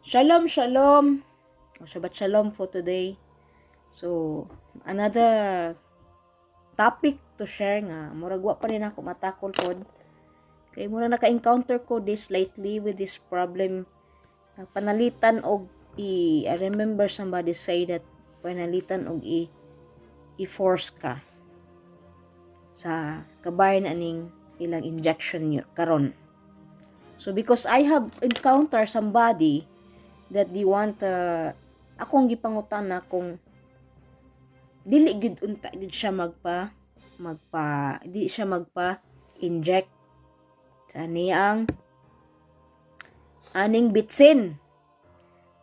Shalom, shalom. O Shabbat shalom for today. So, another topic to share nga. Murag wa pa rin ako matakol pod. Kay mura naka-encounter ko this lately with this problem. Panalitan og I remember somebody say that panalitan og i-force ka sa kabayan aning ilang injection karon. So because I have encountered somebody that they want akong gipangutan na kung dili gid unta gid siya di siya magpa-inject sa niyang aning bitsin.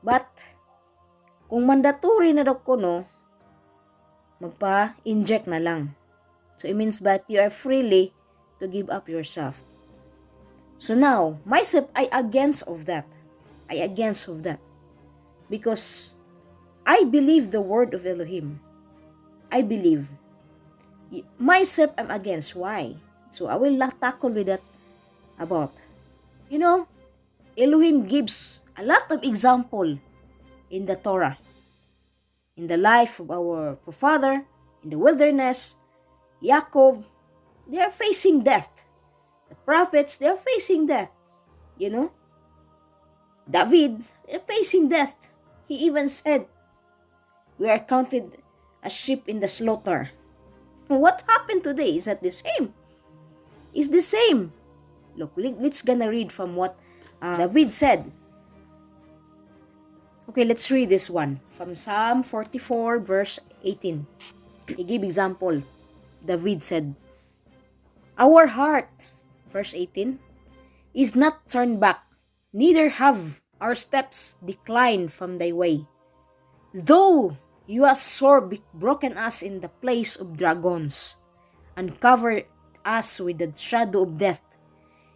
But kung mandatory na daw ko no, magpa-inject na lang. So it means that you are freely to give up yourself. So now, myself, I against of that. Because I believe the word of Elohim. I believe. Myself, I'm against. Why? So I will not tackle with that about. You know, Elohim gives a lot of example in the Torah. In the life of our forefather, in the wilderness, Yaakov, they are facing death. The prophets, they are facing death. You know? David, they're facing death. He even said, we are counted as sheep in the slaughter. What happened today? Is that the same? It's the same. Look, let's gonna read from what David said. Okay, let's read this one. From Psalm 44 verse 18. He gave example. David said, our heart, verse 18, is not turned back, neither have our steps declined from thy way. Though you have sore broken us in the place of dragons, and covered us with the shadow of death,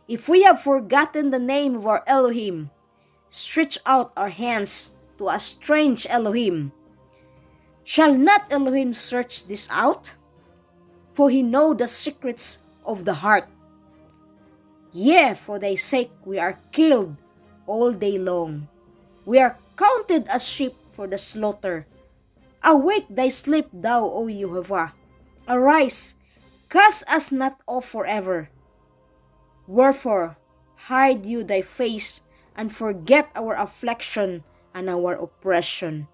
if we have forgotten the name of our Elohim, stretch out our hands to a strange Elohim. Shall not Elohim search this out? For he know the secrets of the heart. Yea, for thy sake we are killed all day long. We are counted as sheep for the slaughter. Awake thy sleep, thou, O Jehovah. Arise, cast us not off forever. Wherefore, hide you thy face, and forget our affliction and our oppression.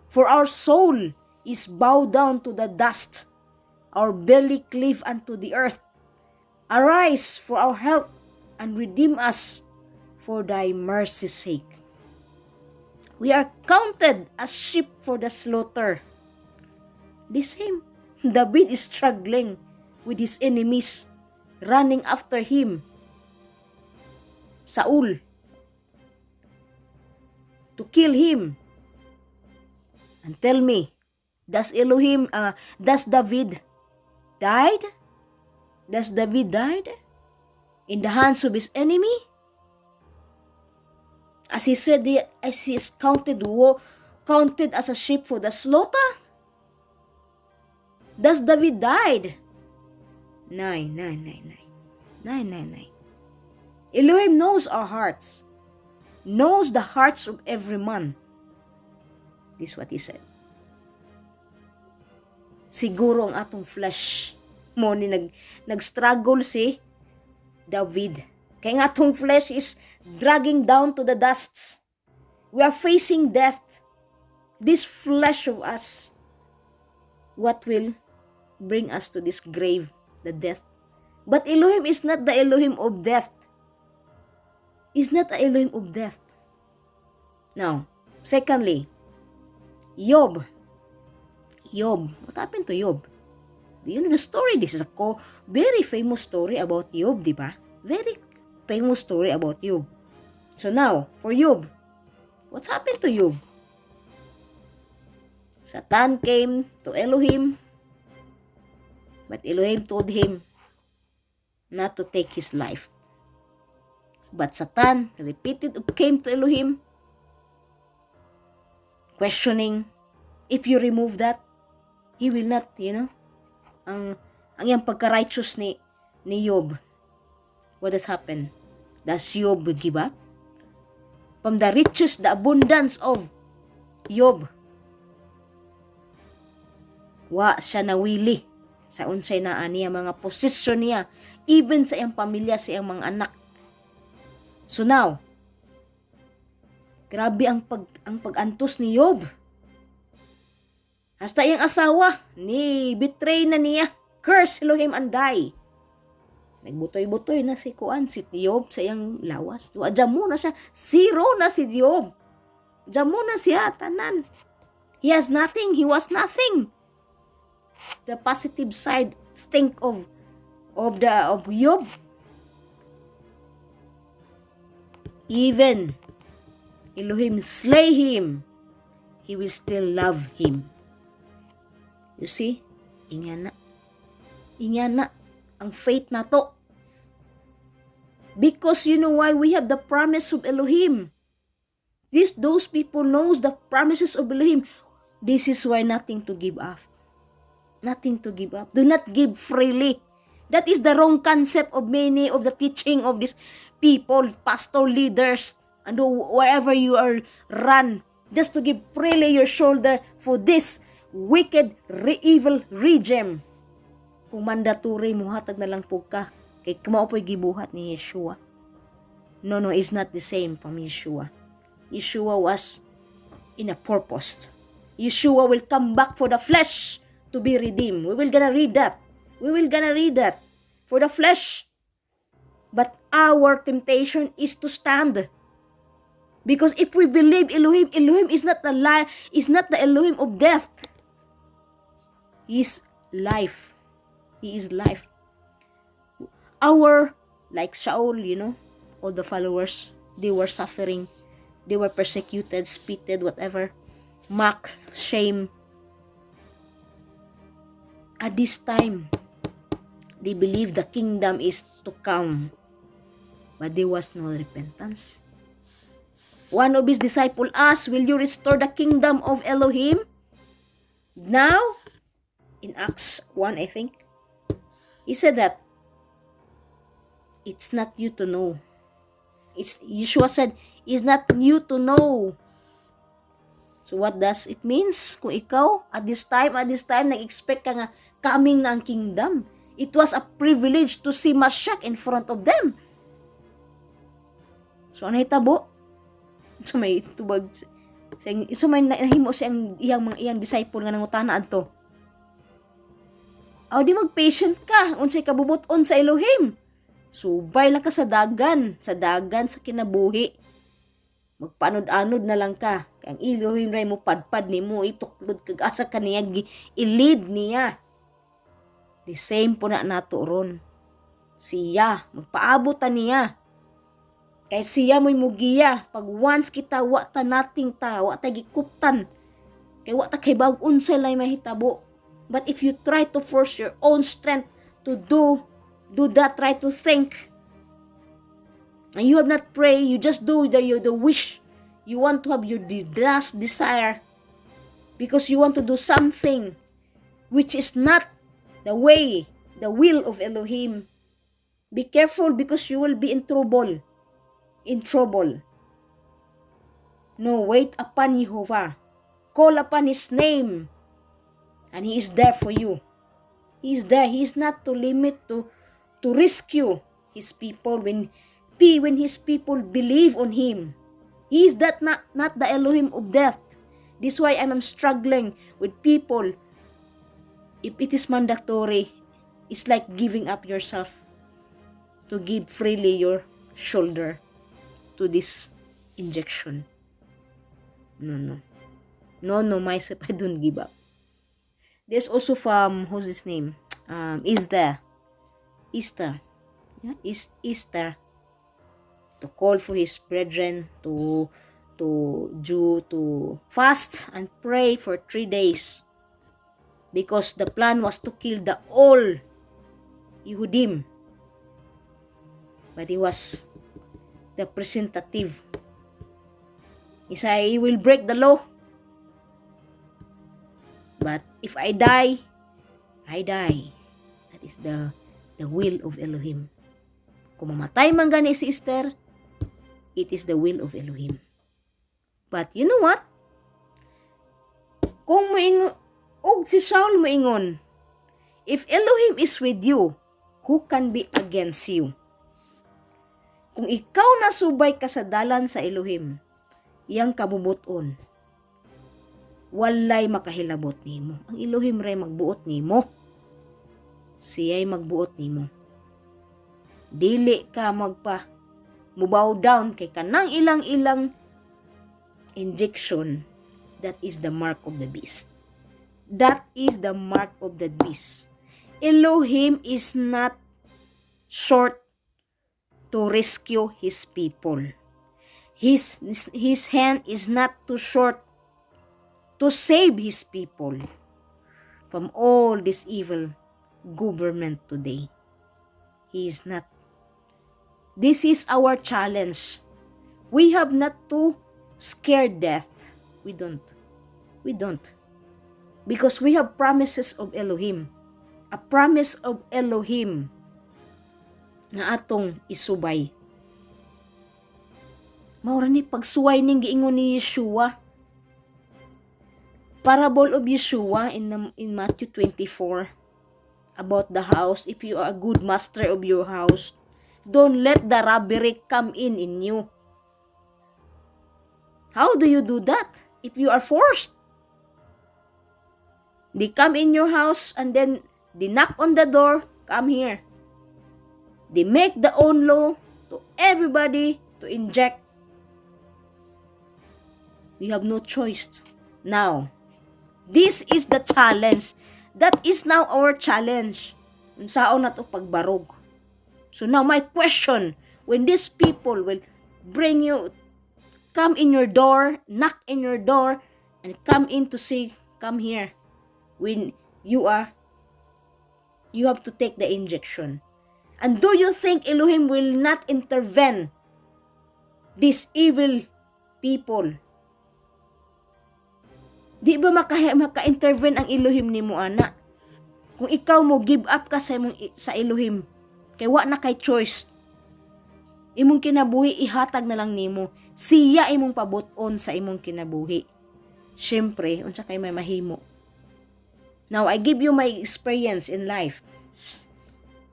For our soul is bowed down to the dust, our belly cleave unto the earth. Arise for our help, and redeem us for thy mercy's sake. We are counted as sheep for the slaughter. The same. David is struggling with his enemies, running after him. Saul, to kill him. And tell me, does David died? Does David died in the hands of his enemy? As he said, as he is counted as a sheep for the slaughter? Does David died? Nay. Elohim knows our hearts, knows the hearts of every man. This is what he said. Siguro ang atong flesh mo ni nag-struggle si David. Kaya nga atong flesh is dragging down to the dust. We are facing death. This flesh of us, what will bring us to this grave, the death. But Elohim is not the Elohim of death. Is not the Elohim of death. Now, secondly, Job. What happened to Job? Do you know the story? This is a very famous story about Job, di ba? Very famous story about Job. So now, for Job, what's happened to Job? Satan came to Elohim, but Elohim told him not to take his life. But Satan came to Elohim, questioning, if you remove that, he will not, ang yung pagka-righteous ni Job. What has happened? Does Job give up? from the riches, the abundance of Job. Wa siya nawili sa unsay naa niya mga posisyon niya, even sa iyang pamilya, sa iyang mga anak. So now, grabe ang pag-antos ni Job. Hasta iyang asawa, ni betray na niya. Curse Elohim and die. Nagbutoy-butoy na si si Job sa iyang lawas. Diyan mo na siya. Zero na si Job. Diyan mo na siya, tanan. He has nothing. He was nothing. The positive side, think of Job. Even Elohim slay him, he will still love him. You see? Ingana ang faith na to. Because you know why? We have the promise of Elohim. Those people knows the promises of Elohim. This is why nothing to give up. Nothing to give up. Do not give freely. That is the wrong concept of many of the teaching of these people, pastor leaders, and wherever you are run, just to give freely your shoulder for this wicked, evil regime. Kung mandatory mo, hatag na lang po ka. Kay kamao po'y gibuhat ni Yeshua. No, it's not the same from Yeshua. Yeshua was in a purpose. Yeshua will come back for the flesh to be redeemed. We will gonna read that. For the flesh. But our temptation is to stand. Because if we believe Elohim is not the Elohim of death. He is life. He is life. Like Shaul, all the followers, they were suffering. They were persecuted, spitted, whatever. Mocked, shame. At this time, they believed the kingdom is to come. But there was no repentance. One of his disciples asked, will you restore the kingdom of Elohim? Now, in Acts 1, I think, he said that it's not you to know. Yeshua said, it's not you to know. So what does it means? Kung ikaw, at this time, nag-expect ka nga, coming na ang kingdom. It was a privilege to see Mashiach in front of them. So, ano hitabo? So, may tubag. So, may nahimo siyang iyang disciple nga nangutana adto. Aw, di mag-patient ka. Unsay kabubuton sa Elohim. Subay lang ka sa dagan sa kinabuhi. Magpanod-anod na lang ka. Kaya ang Elohim ray mo padpad ni mo, ituklod kag asa kaniya, i-lead niya. The same po na nato ron. Siya, magpaabot niya. Kaya siya mo'y mugiya. Pag once kita, wa ta gikuptan. Kaya wa ta kay bag unsay lay mahitabo. But if you try to force your own strength to do that, try to think, and you have not prayed, you just do the wish. You want to have your last desire because you want to do something which is not the way, the will of Elohim. Be careful because you will be in trouble. No, wait upon Jehovah. Call upon His name. And He is there for you. He is there. He is not to limit to rescue His people when His people believe on Him. He is not the Elohim of death. This is why I'm struggling with people. If it is mandatory, it's like giving up yourself to give freely your shoulder to this injection. No, myself, I don't give up. There's also from, who's his name? Easter. Yeah, Easter. To call for his brethren to fast and pray for 3 days. Because the plan was to kill the all Yehudim. But he was the representative. He said, he will break the law. But if I die, I die. That is the will of Elohim. Kung mamatay man gani si Esther, it is the will of Elohim. But you know what? Kung og si Saul moingon, if Elohim is with you, who can be against you? Kung ikaw nasubay ka sa dalan sa Elohim, iyang kabubuton, walay makahilabot nimo. Ang Elohim ray magbuot nimo. Siya'y magbuot nimo. Dili ka mubow down kay kanang ilang injection. That is the mark of the beast. That is the mark of the beast. Elohim is not short to rescue his people. His hand is not too short to save his people from all this evil government today. He is not. This is our challenge. We have not to scare death. We don't. Because we have promises of Elohim. A promise of Elohim nga atong isubay. Maura ni pagsuway ning giingon ni Yeshua. Parable of Yeshua in Matthew 24 about the house. If you are a good master of your house, don't let the robbery come in you. How do you do that? If you are forced, they come in your house and then they knock on the door, come here. They make the own law to everybody to inject. You have no choice. Now, this is the challenge. That is now our challenge. Unsaon na to pagbarog. So now my question, when these people will bring you, come in your door, knock in your door, and come in to say, come here. When you have to take the injection. And do you think Elohim will not intervene these evil people? Di ba maka-intervene ang Elohim nimo ana? Kung ikaw mo give up ka sa Elohim, kay wa na kay choice. Imong kinabuhi ihatag na lang nimo. Siya imong pabuton sa imong kinabuhi. Syempre, unsa kay may mahimo. Now I give you my experience in life.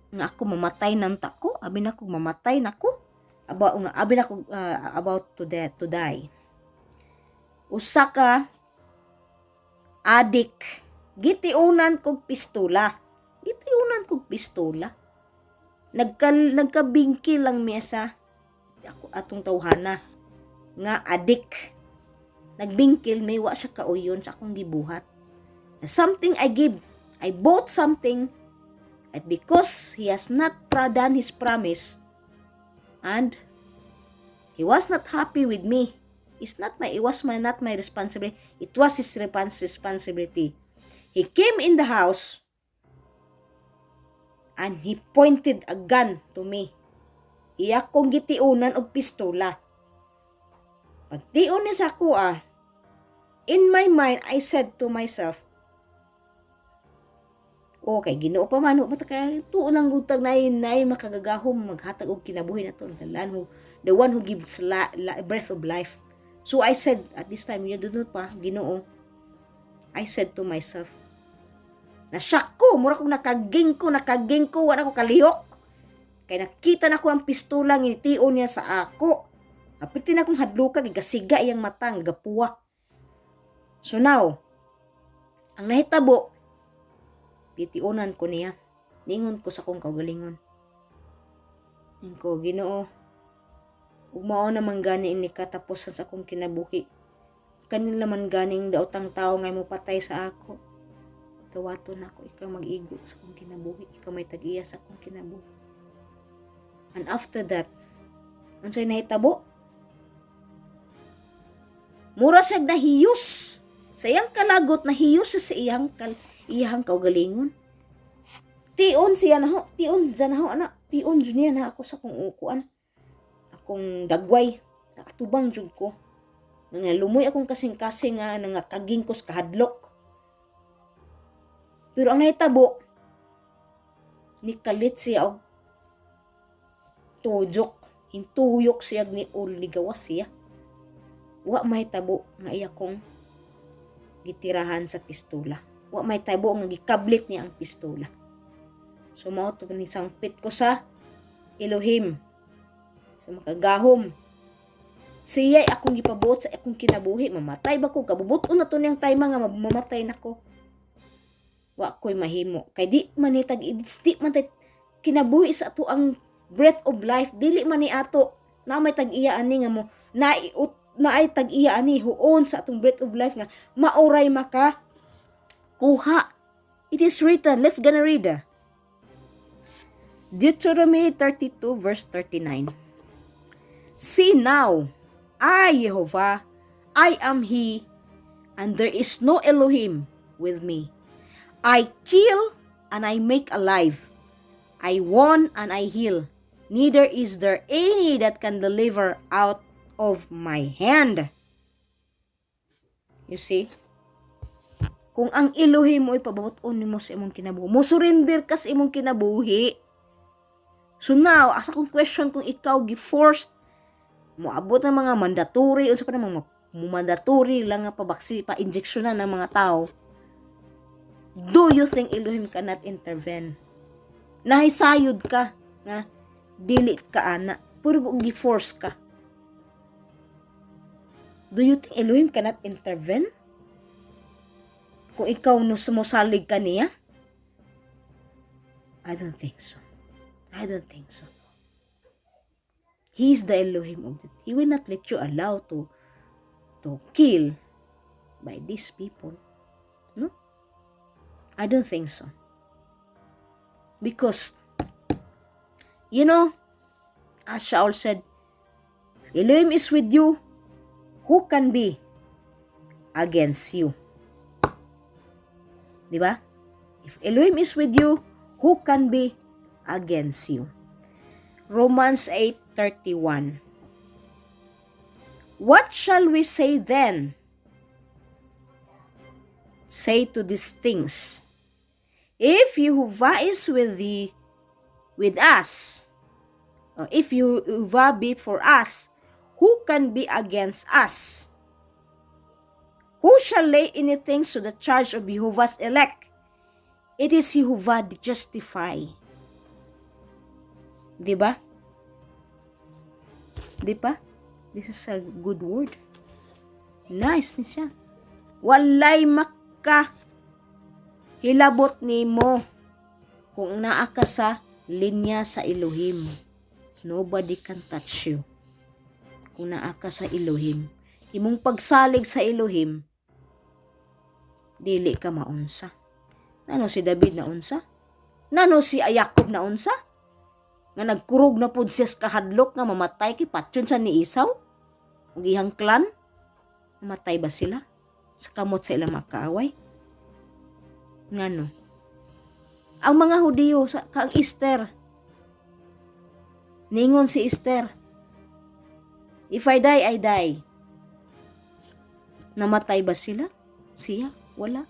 Nga ako mamatay nang tako, abi na ko mamatay nako. About to die. Usa ka adik, gitiunan kog pistola. Nagkabingki lang mesa ako atong tawhana nga adik. Nagbingkil may wa siya kauyon sa akong gibuhat. Something I bought something, and because he has not done his promise and he was not happy with me. It was not my responsibility. It was his responsibility. He came in the house and he pointed a gun to me. Iya kong gitiunan og pistola. Pagtiun niya sa ako in my mind, I said to myself, okay, Ginoo pa man, bata kaya tuon lang gutag na makagagahom maghatag og kinabuhi na to. The one who gives breath of life. So I said, at this time, you do not pa, Ginoo. I said to myself, nasyak ko, mura kong nakaging ko, wala ko kalihok. Kaya nakita na ko ang pistola, nginitiyon niya sa ako. Apiti na akong hadluka, gasiga iyang matang, gapuwa. So now, ang nahitabo, titiunan ko niya. Ningon ko sa kong kaugalingon. Ningon ko, Ginoo, ug mao naman gani ini katapusan sa akong kinabuhi. Kanila man ganing daotang tao ngay mo patay sa ako. Dawaton ako, ikaw mag-igo sa akong kinabuhi. Ikaw may tag-iya sa akong kinabuhi. And after that, unsay nahitabo? Mura siya nahiyos. Sa iyang kalagot, nahiyos sa iyang kaugalingon. Tion siya na ho. Tion dyan na ako sa kong ukuan. Akong dagway. Nakatubang jud ko. Lumoy akong kasing-kasing nga nangakaging ko sa kahadlok. Pero ang nahitabo, nikalit siya og tujok. Hintuyok siya ni ul ni gawas siya. wa may tabo nga iya kong gitirahan sa pistola. Wa may tabo nga gikablit niya ang pistola. So mao to ni sangpit ko sa Elohim. Sa makagahom. Siya'y akong gipabuot sa akong kinabuhi. Mamatay ba ko? Kabubuton na to niyang time nga mamatay na ko. Wa ko'y mahimo. Kay di man ni di man kinabuhi sa ato ang breath of life. Dili man ni ato na may tag-iya ani nga mo na ay tag-iya ani huon sa atong breath of life nga mauray maka kuha. It is written. Let's gonna read. Deuteronomy 32 verse 39. See now, I, Jehovah, I am He, and there is no Elohim with me. I kill and I make alive. I wound and I heal. Neither is there any that can deliver out of my hand. You see? Kung ang Elohim mo ipababuton nimo sa imong kinabuhi, mo surrender ka sa imong kinabuhi. So now, asa kong question kung ikaw gi-forced moabot ng mga mandatory unsa pa namang mandatory lang nga pabaksi pa injeksyonan ng mga tao. Do you think Elohim cannot intervene? Nahisayod ka nga dili ka ana, puro gi-force ka. Do you think Elohim cannot intervene? Kung ikaw no sumusalig ka niya? I don't think so. I don't think so. He is the Elohim of it. He will not let you allow to kill by these people. No? I don't think so. Because, you know, as Shaul said, Elohim is with you. Who can be against you? Diba? If Elohim is with you, who can be against you? Romans 8:31. What shall we say then? Say to these things, if Jehovah is with us, or if Jehovah be for us, who can be against us? Who shall lay anything to the charge of Jehovah's elect? It is Jehovah that justify. Diba? Diba? This is a good word. Nice ni siya. Walay maka hilabot nimo kung naa ka sa linya sa Elohim. Nobody can touch you. Kung naa ka sa Elohim. Imong pagsalig sa Elohim, dili ka maunsa. Nano si David na unsa? Nano si Jacob na unsa? Nga nagkurog na pud siya kahadlok nga mamatay kay patyon sa ni Isaw? Ug iyang clan? Mamatay ba sila? Sa kamot sa ilang makaaway? Ngano? Ang mga Hudiyo, kaang Esther, ningon si Esther, if I die, I die. Namatay ba sila? Siya? Wala.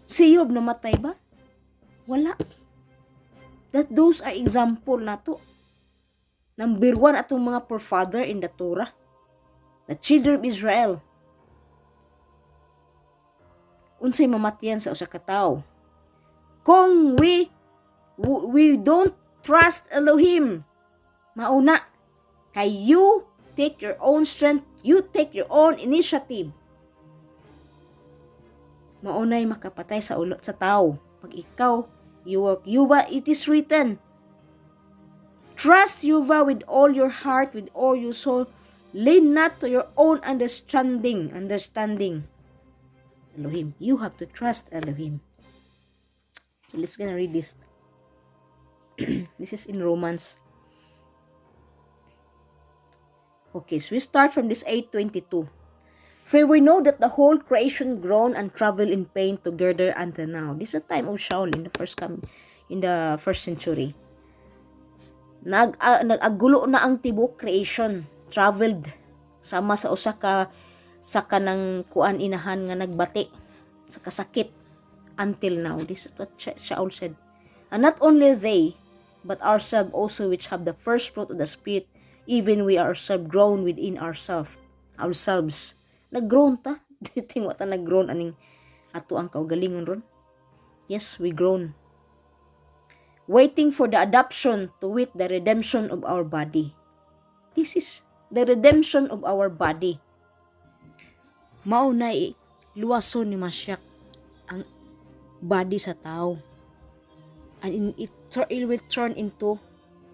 Si Job namatay ba? Wala. Those are example na to. Number 1 atong mga forefather in the Torah. The children of Israel. Unsay mamatyan sa usa ka tawo. Kung we don't trust Elohim, mauna, kay you take your own strength, you take your own initiative. Maunay makapatay sa ulo sa tao. Pag ikaw, Yuva, it is written, trust Yuva with all your heart, with all your soul. Lean not to your own understanding. Elohim, you have to trust Elohim. So let's gonna read this. This is in Romans. Okay, so we start from this 8:22. For we know that the whole creation groaned and traveled in pain together until now. This is the time of Shaul in the first century. Nag-agulo na ang tibok creation, traveled sama sa usa ka kanang kuan inahan nga nagbati sa kasakit until now. This is what Shaul said. And not only they, but ourselves also which have the first fruit of the Spirit, even we ourselves groan within ourselves, ourselves. Nag-grown ta. Do you think what nag-grown aning ato ang kaugalingon ron? Yes, we grown. Waiting for the adoption to wit the redemption of our body. This is the redemption of our body. Mao na luwason ni Mashiach ang body sa tao. And it will turn into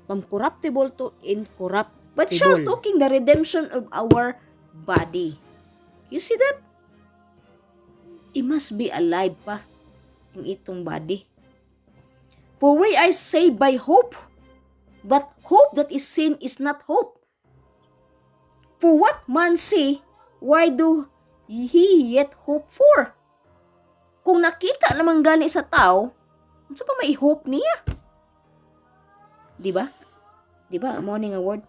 from corruptible to incorruptible. But siya talking the redemption of our body. You see that? It must be alive pa ang itong body. For we are saved by hope, but hope that is seen is not hope. For what man see, why do he yet hope for? Kung nakita naman gani sa tao, ano pa may hope niya? Diba? Diba? Morning award.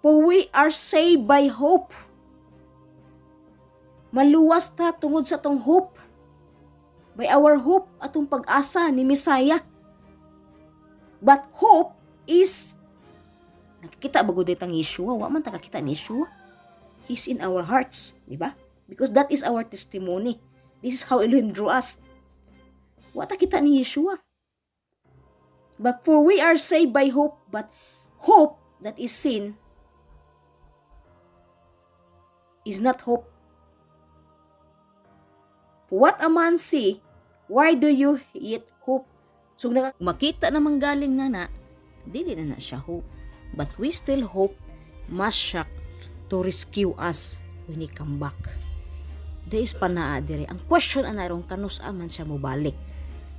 For we are saved by hope. Maluwas ta tungod sa tong hope. By our hope atong pag-asa ni Messiah. But hope is nakikita ba gud itang Yeshua? Wa man ta kakita ni Yeshua. He's in our hearts, di ba? Because that is our testimony. This is how Elohim drew us. Wa ta kita ni Yeshua. But for we are saved by hope, but hope that is seen is not hope. For what a man see, why do you yet hope? So makita namang galing na dili na siya hope. But we still hope Mashiach to rescue us when he come back. There is panaa dire. Ang question anarong kanus man siya mobalik.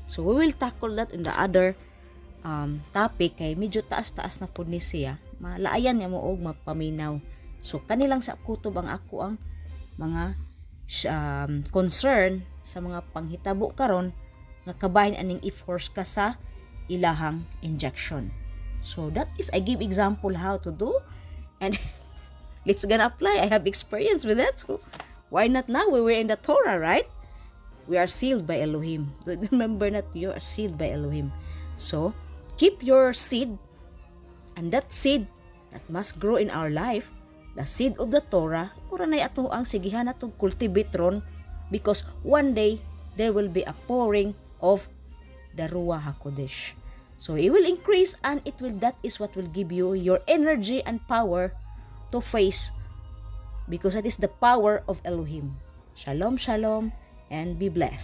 So we will tackle that in the other topic kay medyo taas-taas na pud ni siya. Malaayan niya mo og mapaminaw. So kanilang sa kutob ang ako ang mga concern sa mga panghitabo karon nga kabahin aning i-force ka sa ilahang injection. So that is I give example how to do, and let's gonna apply. I have experience with that, so why not now? We were in the Torah, right? We are sealed by Elohim. Remember that you are sealed by Elohim. So keep your seed, and that seed that must grow in our life, the seed of the Torah, ora na ato ang sigihan atong cultivate ron, because one day there will be a pouring of the Ruach HaKodesh. So it will increase, and that is what will give you your energy and power to face, because that is the power of Elohim. Shalom, shalom, and be blessed.